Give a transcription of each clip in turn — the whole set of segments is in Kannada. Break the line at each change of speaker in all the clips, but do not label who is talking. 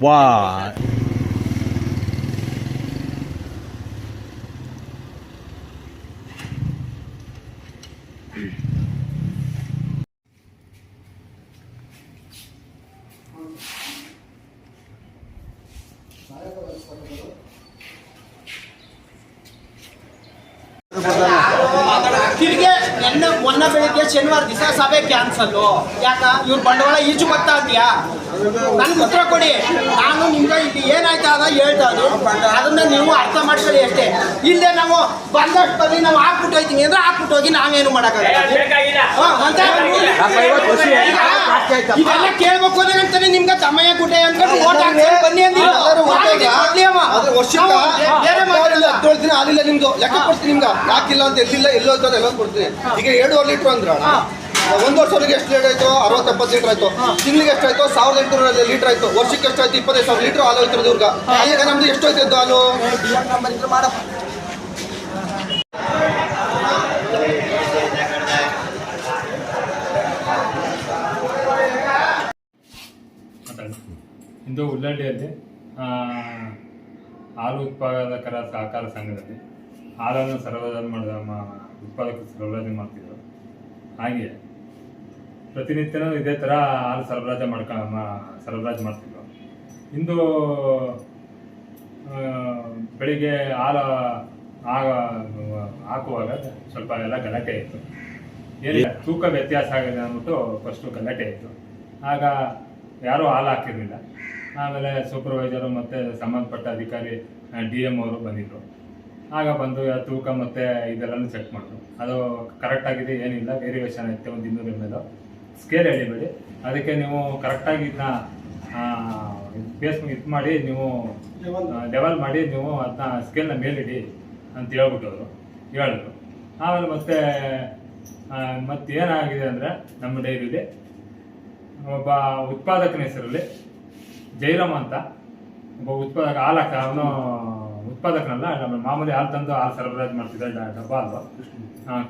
ವಾ
ತಿರ್ಗೆ ಮೊನ್ನ ಬೆಳಿಗ್ಗೆ ಶನಿವಾರ ದಿವಸ ಸಭೆ ಕ್ಯಾನ್ಸಲ್ಲು. ಯಾಕ ಇವ್ರ ಬಂಡವಾಳ ಈಚು ಬರ್ತಾ ಇದೆಯಾ? ನನ್ಗೆ ಉತ್ತರ ಕೊಡಿ. ನಾನು ನಿಮ್ಗೆ ಇಲ್ಲಿ ಏನಾಯ್ತಾ ಅದ ಹೇಳ್ತಾ ಇದ್ದು, ಅದನ್ನ ನೀವು ಅರ್ಥ ಮಾಡ್ಕೊಳ್ಳಿ ಅಷ್ಟೇ. ಇಲ್ಲೇ ನಾವು ಬಂದಷ್ಟು ಬರೀ ನಾವು ಹಾಕ್ಬಿಟ್ಟು ಹೋಗ್ತೀನಿ ಅಂದ್ರೆ ಹಾಕ್ಬಿಟ್ಟು ಹೋಗಿ ನಾವೇನು ಮಾಡೋಕ್ಕಾಗಲ್ಲ. ಇದೆಲ್ಲ ಕೇಳ್ಬೇಕು ಅಂತಾನೆ ನಿಮ್ಗೆ ತಮ್ಮಯ್ಯ ಗುಡ್ಡೆ ಅನ್ಕೊಂಡು ಓಟ್ ಹಾಕ್ತಾರೆ ಬನ್ನಿ ಅಂದಿಲ್ಲ. ಬೇರೆ ಮಾತಾಡಲ್ಲ.
17 ದಿನ ಆಗಿಲ್ಲ ನಿಮ್ದು ಲೆಕ್ಕ ಕೊಡ್ತೀನಿ ನಿಮ್ಗೆ. ಯಾಕಿಲ್ಲ ಅಂತ ಎಲ್ಲಿಲ್ಲ ಎಲ್ಲೋ ಇರ್ತದೆ ಎಲ್ಲ ಕೊಡ್ತೀನಿ. ಈಗ 7.5 ಲೀಟ್ರ್ ಅಂದ್ರೆ 1 ವರ್ಷಕ್ಕೆ ಎಷ್ಟು ಲೀಟರ್ ಆಯ್ತು? 60-70 ಲೀಟರ್ ಆಯ್ತು. ತಿಂಗಳಿಗೆ ಎಷ್ಟಾಯ್ತು? 1800 ಲೀಟರ್ ಆಯ್ತು. ವರ್ಷಕ್ಕೆ ಎಷ್ಟಾಯ್ತು? 25,000 ಲೀಟರ್ ಹಾಲು ಹೋಯ್ತಿರೋದು ಇವ್ರಿಗೆ. ಈಗ ನಮ್ದು ಎಷ್ಟು ಹೋಯ್ತಿದ್ದು ಹಾಲು?
ಇಂದು ಉಳ್ಳಳ್ಳಿಯಲ್ಲಿ ಹಾಲು ಉತ್ಪಾದಕರ ಸಹಕಾರ ಸಂಘದಲ್ಲಿ ಹಾಲನ್ನು ಸರಬರಾಜು ಮಾಡಿದ ಉತ್ಪಾದಕರು ಸರಬರಾಜು ಮಾಡ್ತಿದ್ರು. ಹಾಗೆ ಪ್ರತಿನಿತ್ಯನೂ ಇದೇ ಥರ ಹಾಲು ಸರಬರಾಜು ಮಾಡ್ತಿದ್ರು. ಇಂದು ಬೆಳಿಗ್ಗೆ ಹಾಲು ಹಾಕುವಾಗ ಸ್ವಲ್ಪ ಎಲ್ಲ ಗಲಾಟೆ ಇತ್ತು. ಏನಿಲ್ಲ, ತೂಕ ವ್ಯತ್ಯಾಸ ಆಗಿದೆ ಅಂದ್ಬಿಟ್ಟು ಫಸ್ಟು ಗಲಾಟೆ ಇತ್ತು. ಆಗ ಯಾರೂ ಹಾಲು ಹಾಕಿರಲಿಲ್ಲ. ಆಮೇಲೆ ಸೂಪರ್ವೈಸರು ಮತ್ತು ಸಂಬಂಧಪಟ್ಟ ಅಧಿಕಾರಿ DM ಅವರು ಬಂದಿದ್ದರು. ಆಗ ಬಂದು ತೂಕ ಮತ್ತು ಇದೆಲ್ಲನೂ ಚೆಕ್ ಮಾಡಿದ್ರು. ಅದು ಕರೆಕ್ಟಾಗಿದೆ, ಏನಿಲ್ಲ, ವೇರಿಯೇಷನ್ ಐತೆ, ಒಂದು 200 ml. ಸ್ಕೇಲ್ ಹೇಳಿಬೇಡಿ, ಅದಕ್ಕೆ ನೀವು ಕರೆಕ್ಟಾಗಿ ಇದನ್ನ ಇದು ಮಾಡಿ ನೀವು ಲೆವೆಲ್ ಮಾಡಿ ನೀವು ಅದನ್ನ ಸ್ಕೇಲ್ನ ಮೇಲಿಡಿ ಅಂತ ಹೇಳಿದ್ರು. ಆಮೇಲೆ ಮತ್ತೇನಾಗಿದೆ ಅಂದರೆ ನಮ್ಮ ಡೈರಿಲಿ ಒಬ್ಬ ಉತ್ಪಾದಕನ ಹೆಸರಲ್ಲಿ ಜೈರಾಮ್ ಅಂತ ಒಬ್ಬ ಉತ್ಪಾದಕ ಅವನು ಉತ್ಪಾದಕನಲ್ಲ, ನಮ್ಮ ಮಾಮೂಲಿ ಹಾಲು ತಂದು ಹಾಲು ಸರಬರಾಜು ಮಾಡ್ತಿದ್ದ ಡಬ್ಬ ಹಾಲು,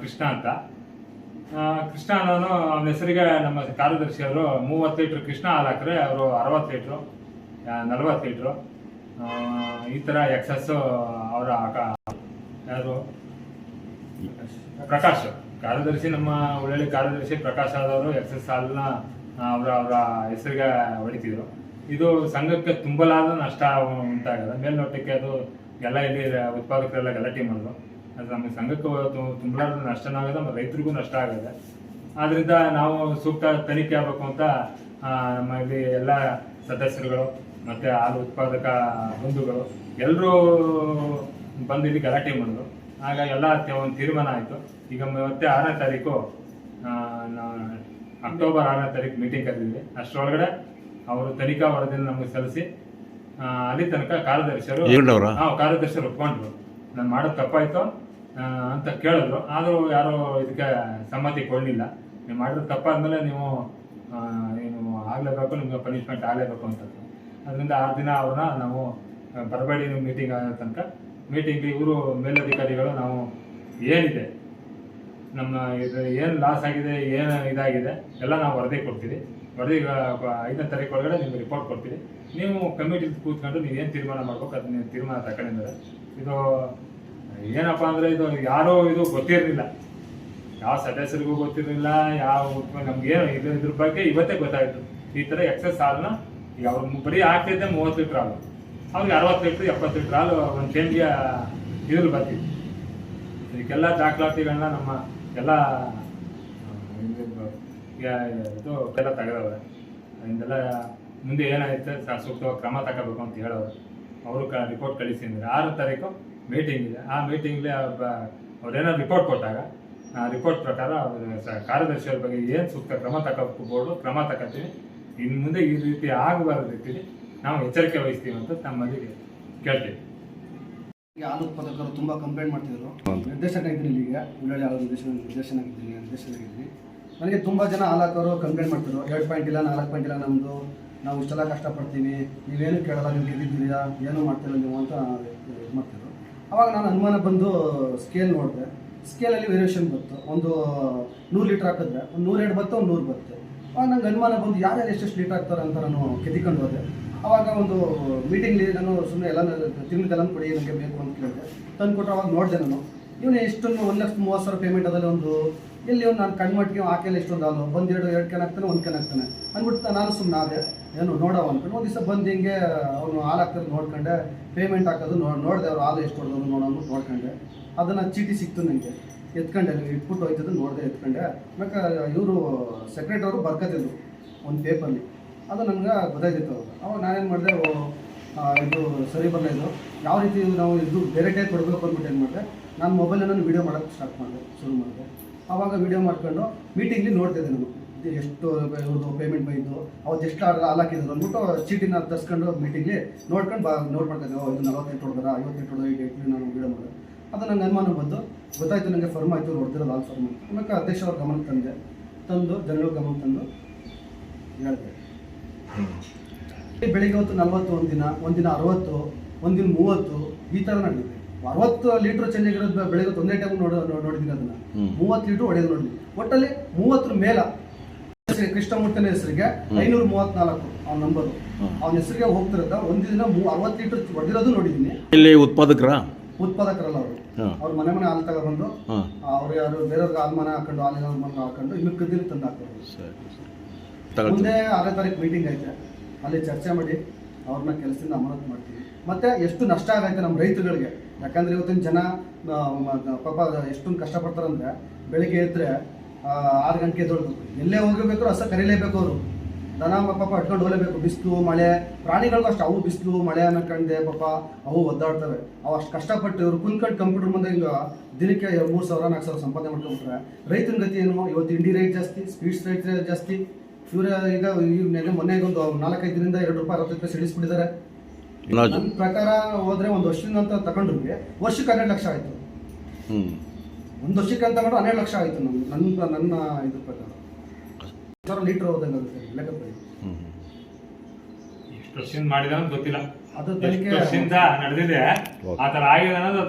ಕೃಷ್ಣ ಅಂತ. ಕೃಷ್ಣ ಅನ್ನೋನು ಅವನ ಹೆಸರಿಗೆ ನಮ್ಮ ಕಾರ್ಯದರ್ಶಿಯವರು 30 ಲೀಟ್ರ್ ಕೃಷ್ಣ ಹಾಲು ಹಾಕಿದ್ರೆ ಅವರು 60 ಲೀಟ್ರು 40 ಲೀಟ್ರು ಈ ಥರ ಎಕ್ಸಸ್ಸು ಅವರ ಯಾರು ಪ್ರಕಾಶ್ ಕಾರ್ಯದರ್ಶಿ, ನಮ್ಮ ಉಳ್ಳಳ್ಳಿ ಕಾರ್ಯದರ್ಶಿ ಪ್ರಕಾಶ್ ಆದವರು ಎಕ್ಸಸ್ ಹಾಲನ್ನ ಅವರ ಹೆಸರಿಗೆ ಹೊಡಿತಿದ್ರು. ಇದು ಸಂಘಕ್ಕೆ ತುಂಬಲಾದ ನಷ್ಟ ಉಂಟಾಗದ. ಮೇಲ್ನೋಟಕ್ಕೆ ಅದು ಎಲ್ಲ ಇಲ್ಲಿ ಉತ್ಪಾದಕರೆಲ್ಲ ಗಲಾಟೆ ಮಾಡಿದ್ರು. ಅದು ನಮ್ಮ ಸಂಘಕ್ಕೆ ತುಂಬಲಾದ ನಷ್ಟನೂ ಆಗದ, ಮತ್ತು ರೈತರಿಗೂ ನಷ್ಟ ಆಗದೆ. ಆದ್ದರಿಂದ ನಾವು ಸೂಕ್ತ ತನಿಖೆ ಆಗಬೇಕು ಅಂತ ನಮ್ಮ ಇಲ್ಲಿ ಎಲ್ಲ ಸದಸ್ಯರುಗಳು ಮತ್ತು ಹಾಲು ಉತ್ಪಾದಕ ಬಂಧುಗಳು ಎಲ್ಲರೂ ಬಂದು ಇಲ್ಲಿ ಗಲಾಟೆ ಮಾಡಿದ್ರು. ಆಗ ಎಲ್ಲ ಒಂದು ತೀರ್ಮಾನ ಆಯಿತು. ಈಗ ಮತ್ತೆ 6ನೇ ತಾರೀಕು ಅಕ್ಟೋಬರ್ 6ನೇ ತಾರೀಕು ಮೀಟಿಂಗ್ ಕರೆದಿದ್ವಿ. ಅಷ್ಟರೊಳಗಡೆ ಅವರು ತನಿಖಾ ವರದಿಯನ್ನು ನಮಗೆ ಸಲ್ಲಿಸಿ ಅಲ್ಲಿ ತನಕ ಕಾರ್ಯದರ್ಶಿಯರು ಒಪ್ಕೊಂಡ್ರು. ನಾನು ಮಾಡೋದು ತಪ್ಪಾಯ್ತು ಅಂತ ಕೇಳಿದ್ರು. ಆದರೂ ಯಾರು ಇದಕ್ಕೆ ಸಮ್ಮತಿ ಕೊಡಲಿಲ್ಲ. ನೀವು ಮಾಡಿರೋದು ತಪ್ಪಾದ್ಮೇಲೆ ನೀವು ಆಗಲೇಬೇಕು, ನಿಮ್ಗೆ ಪನಿಷ್ಮೆಂಟ್ ಆಗಲೇಬೇಕು ಅಂತ. ಅದರಿಂದ 6 ದಿನ ಅವ್ರನ್ನ ನಾವು ಬರಬೇಡಿ ನೀವು ಮೀಟಿಂಗ್ ಆಗೋ ತನಕ. ಮೀಟಿಂಗ್ ಇವರು ಮೇಲಧಿಕಾರಿಗಳು ನಾವು ಏನಿದೆ ನಮ್ಮ ಇದು ಏನು ಲಾಸ್ ಆಗಿದೆ, ಏನು ಇದಾಗಿದೆ ಎಲ್ಲ ನಾವು ವರದಿ ಕೊಡ್ತೀವಿ. ವರದಿ 5ನೇ ತಾರೀಕು ಒಳಗಡೆ ನಿಮ್ಗೆ ರಿಪೋರ್ಟ್ ಕೊಡ್ತೀವಿ. ನೀವು ಕಮಿಟಿ ಕೂತ್ಕೊಂಡು ನೀವೇನು ತೀರ್ಮಾನ ಮಾಡ್ಬೇಕು ಅದನ್ನ ತೀರ್ಮಾನ ತಗೊಂಡಿದ್ದಾರೆ. ಇದು ಏನಪ್ಪ ಅಂದರೆ ಇದು ಯಾರೂ ಇದು ಗೊತ್ತಿರಲಿಲ್ಲ, ಯಾವ ಸದಸ್ಯರಿಗೂ ಗೊತ್ತಿರಲಿಲ್ಲ, ನಮ್ಗೇನು ಇದ್ರ ಬಗ್ಗೆ ಇವತ್ತೇ ಗೊತ್ತಾಯಿತು. ಈ ಥರ ಎಕ್ಸಸ್ ಹಾಲನ್ನ ಈಗ ಅವ್ರು ಬರೀ ಹಾಕ್ತಿದ್ದೆ 30 ಲೀಟ್ರ್ ಹಾಲು, ಅವ್ರಿಗೆ 60 ಲೀಟ್ರ್ 70 ಲೀಟ್ರ್ ಹಾಲು ಒಂದು ಟೈಮ್ಗೆ ಇದ್ರ ಬರ್ತಿದ್ವಿ. ಇದಕ್ಕೆಲ್ಲ ದಾಖಲಾತಿಗಳನ್ನ ನಮ್ಮ ಎಲ್ಲ ಇದು ಎಲ್ಲ ತೆಗೆದವ್ರೆ. ಅದರಿಂದೆಲ್ಲ ಮುಂದೆ ಏನಾಯ್ತು ಸೂಕ್ತವಾಗಿ ಕ್ರಮ ತಗೋಬೇಕು ಅಂತ ಹೇಳೋರು. ಅವರು ರಿಪೋರ್ಟ್ ಕಳಿಸಿದ್ರೆ 6ನೇ ತಾರೀಕು ಮೀಟಿಂಗ್ ಇದೆ. ಆ ಮೀಟಿಂಗ್ಲಿ ಅವ್ರೇನೋ ರಿಪೋರ್ಟ್ ಕೊಟ್ಟಾಗ ಆ ರಿಪೋರ್ಟ್ ಪ್ರಕಾರ ಕಾರ್ಯದರ್ಶಿಯವ್ರ ಬಗ್ಗೆ ಏನು ಸೂಕ್ತ ಕ್ರಮ ತಗೋಬೋದು ಕ್ರಮ ತಗೋತೀವಿ. ಇನ್ನು ಮುಂದೆ ಈ ರೀತಿ ಆಗಬಾರದು ರೀತಿಯಲ್ಲಿ ನಾವು ಎಚ್ಚರಿಕೆ ವಹಿಸ್ತೀವಿ ಅಂತ ತಮ್ಮಲ್ಲಿ ಕೇಳ್ತೀವಿ.
ಹಾಲು ಉತ್ಪಾದಕರು ತುಂಬ ಕಂಪ್ಲೇಂಟ್ ಮಾಡ್ತಿದ್ರು. ನಿರ್ದೇಶನ ಇದ್ದೀನಿ, ಇಲ್ಲಿಗೆ ಉಳ್ಳಳ್ಳಿ ಹಾಲು ನಿರ್ದೇಶನಾಗಿದ್ದೀನಿ. ನನಗೆ ತುಂಬ ಜನ ಹಾಲಾಕರು ಕಂಪ್ಲೇಂಟ್ ಮಾಡ್ತಿದ್ರು. 2 ಪಾಯಿಂಟ್ ಇಲ್ಲ, 4 ಪಾಯಿಂಟ್ ಇಲ್ಲ ನಮ್ಮದು, ನಾವು ಇಷ್ಟೆಲ್ಲ ಕಷ್ಟಪಡ್ತೀವಿ, ನೀವೇನು ಕೇಳಲ್ಲ, ನೀವು ಗೆದ್ದಿದ್ದೀರಾ, ಏನೂ ಮಾಡ್ತಿಲ್ಲ ನೀವು ಅಂತ ಇದು ಮಾಡ್ತಿದ್ರು. ಆವಾಗ ನಾನು ಅನುಮಾನ ಬಂದು ಸ್ಕೇಲ್ ನೋಡಿದೆ. ಸ್ಕೇಲಲ್ಲಿ ವೇರಿಯೇಷನ್ ಬಂತು. ಒಂದು 100 ಲೀಟ್ರ್ ಹಾಕಿದ್ರೆ ಒಂದು 102 ಬರುತ್ತೆ, ಒಂದು 100 ಬರುತ್ತೆ. ನಂಗೆ ಅನುಮಾನ ಬಂದು ಯಾರ್ಯಾರು ಎಷ್ಟೆಷ್ಟು ಲೇಟ್ ಆಗ್ತಾರೆ ಅಂತ ನಾನು ಕೆದಿಕೊಂಡು ಹೋದೆ. ಆವಾಗ ಒಂದು ಮೀಟಿಂಗ್ಲಿ ನಾನು ಸುಮ್ಮನೆ ಎಲ್ಲ ತಿಂಗಳದೆಲ್ಲ ಕೊಡಿ ನನಗೆ ಬೇಕು ಅಂತ ಕೇಳಿದೆ. ತಂದು ಕೊಟ್ಟರೆ ಅವಾಗ ನೋಡಿದೆ ನಾನು ಇವನು ಎಷ್ಟೊಂದು 1,30,000 ಪೇಮೆಂಟ್ ಅದರಲ್ಲಿ ಒಂದು ಎಲ್ಲಿ ಒಂದು ನಾನು ಕಣ್ಮಟ್ಟಿಗೆ ಆಕೆಲ್ಲ ಎಷ್ಟೊಂದು ಅಲ್ಲ ಬಂದು ಎರಡು ಕ್ಯಾನ್ ಹಾಕ್ತಾನೆ, ಒಂದು ಕ್ಯಾನ್ ಹಾಕ್ತಾನೆ ಅಂದ್ಬಿಟ್ಟು ನಾನು ಸುಮ್ಮನೆ ಅದೇ ಏನು ನೋಡವ ಅಂದ್ಕೊಂಡು ಒಂದು ದಿವಸ ಬಂದು ಹಿಂಗೆ ಅವನು ಹಾಲು ಹಾಕ್ತಾರೆ ನೋಡ್ಕೊಂಡೆ, ಪೇಮೆಂಟ್ ಹಾಕೋದು ನೋಡಿದೆ ಅವ್ರು ಹಾಲು ಎಷ್ಟು ಹೊಡೆದ್ರು ನೋಡೋದು ನೋಡ್ಕೊಂಡೆ. ಅದನ್ನು ಚೀಟಿ ಸಿಕ್ತು ನನಗೆ, ಎತ್ಕೊಂಡೆ ಇಟ್ಬಿಟ್ಟು ಹೋಯ್ತದ್ದು ನೋಡಿದೆ ಎತ್ಕೊಂಡೆ. ಆಮೇಲೆ ಇವರು ಸೆಕ್ರೆಟರಿ ಅವರು ಬರ್ಕತ್ತಿದ್ರು ಒಂದು ಪೇಪರ್ಲಿ, ಅದು ನನಗೆ ಗೊತ್ತಾಯ್ತಿತ್ತು. ಅವಾಗ ನಾನೇನು ಮಾಡಿದೆ, ಇದು ಸರಿ ಬರಲ್ಲ, ಇದು ಯಾವ ರೀತಿ ನಾವು ಇದು ಬೇರೆ ಟೈಪ್ ಕೊಡಬೇಕು ಅಂದ್ಬಿಟ್ಟು ಏನು ಮಾಡಿದೆ, ನಾನು ಮೊಬೈಲನ್ನು ವೀಡಿಯೋ ಮಾಡೋಕ್ಕೆ ಸ್ಟಾರ್ಟ್ ಮಾಡಿದೆ, ಶುರು ಮಾಡಿದೆ. ಆವಾಗ ವೀಡಿಯೋ ಮಾಡ್ಕೊಂಡು ಮೀಟಿಂಗ್ಲಿ ನೋಡ್ತಿದ್ದೆ ನಾನು ಎಷ್ಟು ಇವ್ರದ್ದು ಪೇಮೆಂಟ್ ಬಂದಿದ್ದು, ಅವತ್ತು ಎಷ್ಟು ಹಾಲು ಹಾಕಿದ್ರು ಅಂದ್ಬಿಟ್ಟು ಚೀಟಿನ ತರಿಸ್ಕೊಂಡು ಮೀಟಿಂಗ್ಲಿ ನೋಡ್ಕೊಂಡು ನೋಟ್ ಮಾಡ್ತಿದ್ದೆ. ಇದು 48 ಹೊಡೆದಾರ, 58 ಹೊಡೆದ, 88 ನಾನು ವೀಡಿಯೋ ಮಾಡಿದೆ. ಅದು ನಂಗೆ ಅನುಮಾನ ಬಂದು ಗೊತ್ತಾಯ್ತು, ನನಗೆ ಫರ್ಮ್ ಆಯಿತು, ಹೊಡೆದಿರೋದು ಹಾಲು ಫರ್ಮ್. ಆಮೇಲೆ ಅಧ್ಯಕ್ಷ ಅವ್ರ ಗಮನಕ್ಕೆ ತಂದು ಜನಗಳ ಗಮನಕ್ಕೆ ತಂದು ಹೇಳಿದೆ. ಬೆಳಿಗ್ಗೆ ಹೊತ್ತು 40 ಒಂದಿನ 60 ಒಂದಿನ 30 ಈ ಥರ ನಡೆದಿದೆ. 60 ಲೀಟ್ರ್ ಚೇಂಜ್ ಆಗಿರೋದು ಬೆಳಿಗ್ಗೆ ಒಂದೇ ಟೈಮ್ ನೋಡಿದ್ದೀನಿ. ಅದನ್ನ 30 ಲೀಟ್ರ್ ಹೊಡೆಯೋದು ನೋಡಿದ್ವಿ. ಒಟ್ಟಲ್ಲಿ 30 ಮೇಲ ಕೃಷ್ಣಮೂರ್ತಿನ ಹೆಸರಿಗೆ 534 ಅವ್ನ ನಂಬರು, ಅವನ ಹೆಸರಿಗೆ ಹೋಗ್ತಿರೋದ. ಒಂದು ದಿನ 60 ಲೀಟ್ರ್ ಹೊಡೆದಿರೋದು ನೋಡಿದ್ದೀನಿ.
ಇಲ್ಲಿ ಉತ್ಪಾದಕರಲ್ಲ ಅವರು, ಅವ್ರ ಮನೆ ಹಾಲು ತಗೊಬಂದು ಅವ್ರು ಯಾರು ಬೇರೆಯವ್ರಿಗೆ ಹಾಲು ಮನೆ ಹಾಕೊಂಡು ಹಾಕೊಂಡು ಇನ್ನು ಕದ್ದಿನ ತಂದು ಹಾಕೋರು. ಮುಂದೆ 6ನೇ ತಾರೀಕು ಮೀಟಿಂಗ್ ಐತೆ, ಅಲ್ಲಿ ಚರ್ಚೆ ಮಾಡಿ ಅವ್ರನ್ನ ಕೆಲಸದಿಂದ ಅಮಾನತು ಮಾಡ್ತೀವಿ. ಮತ್ತೆ ಎಷ್ಟು ನಷ್ಟ ಆಗೈತೆ ನಮ್ಮ ರೈತರುಗಳಿಗೆ, ಯಾಕಂದ್ರೆ ಇವತ್ತಿನ ಜನ ಪಾಪ ಎಷ್ಟೊಂದು ಕಷ್ಟಪಡ್ತಾರಂದ್ರೆ ಬೆಳಿಗ್ಗೆ ಎದ್ರೆ 6 ಗಂಟೆಗೆ ಎದ್ದೊಳ್ಬೇಕು, ಎಲ್ಲೇ ಹೋಗಬೇಕು ಹಸ ಕರೀಲೇಬೇಕು. ಅವರು ದನ ಪಾಪ ಅಟ್ಕೊಂಡು ಹೋಗಲೇಬೇಕು, ಬಿಸಿಲು ಮಳೆ. ಪ್ರಾಣಿಗಳಿಗೂ ಅಷ್ಟು ಅವು ಬಿಸಿಲು ಮಳೆ ಅನ್ನಕಂಡೆ ಪಾಪ ಅವು ಒದ್ದಾಡ್ತವೆ. ಅವು ಅಷ್ಟು ಕಷ್ಟಪಟ್ಟು ಇವರು ಕುಂತ್ಕೊಂಡು ಕಂಪ್ಯೂಟರ್ ಮುಂದೆ ಹಿಂಗೆ ದಿನಕ್ಕೆ 3,000 4,000 ಸಂಪಾದನೆ ಮಾಡ್ಕೊಂಡ್ಬಿಟ್ರೆ ರೈತನ ಗತಿ ಏನು? ಇವತ್ತು ಇಂಡಿ ರೇಟ್ ಜಾಸ್ತಿ, ಸ್ವೀಟ್ಸ್ ರೇಟ್ ಜಾಸ್ತಿ. ಇವರು ಈಗ ಮೊನ್ನೆ ಒಂದು 4-5 ದಿನದಿಂದ 2 ರೂಪಾಯಿ 60 ಪೈಸೆ ಇಳಿಸ್ಬಿಟ್ಟಿದ್ದಾರೆ. ನನ್ನ ಪ್ರಕಾರ ಹೋದ್ರೆ ಒಂದು ವರ್ಷದಿಂದ ಅಂತ ತಗೊಂಡ್ರು ವರ್ಷಕ್ಕೆ 12 ಲಕ್ಷ ಆಯ್ತು. ಒಂದು ವರ್ಷಕ್ಕೆ ಅಂತ ತಗೊಂಡ್ರೆ 12 ಲಕ್ಷ ಆಯ್ತು. ನನ್ನ ಇದ್ರ ಪ್ರಕಾರ 1,000 ಲೀಟರ್ ಹೋದಂಗಾಗುತ್ತೆ ಲೆಕ್ಕ ಬರೀ.
ಎಷ್ಟು ವರ್ಷದಿಂದ ಮಾಡಿದ ಗೊತ್ತಿಲ್ಲ,
ಅದು
ಎಷ್ಟು ವರ್ಷದಿಂದ ನಡೆದಿದೆ ಆ ಥರ ಆಗಿದೆ ಅನ್ನೋದು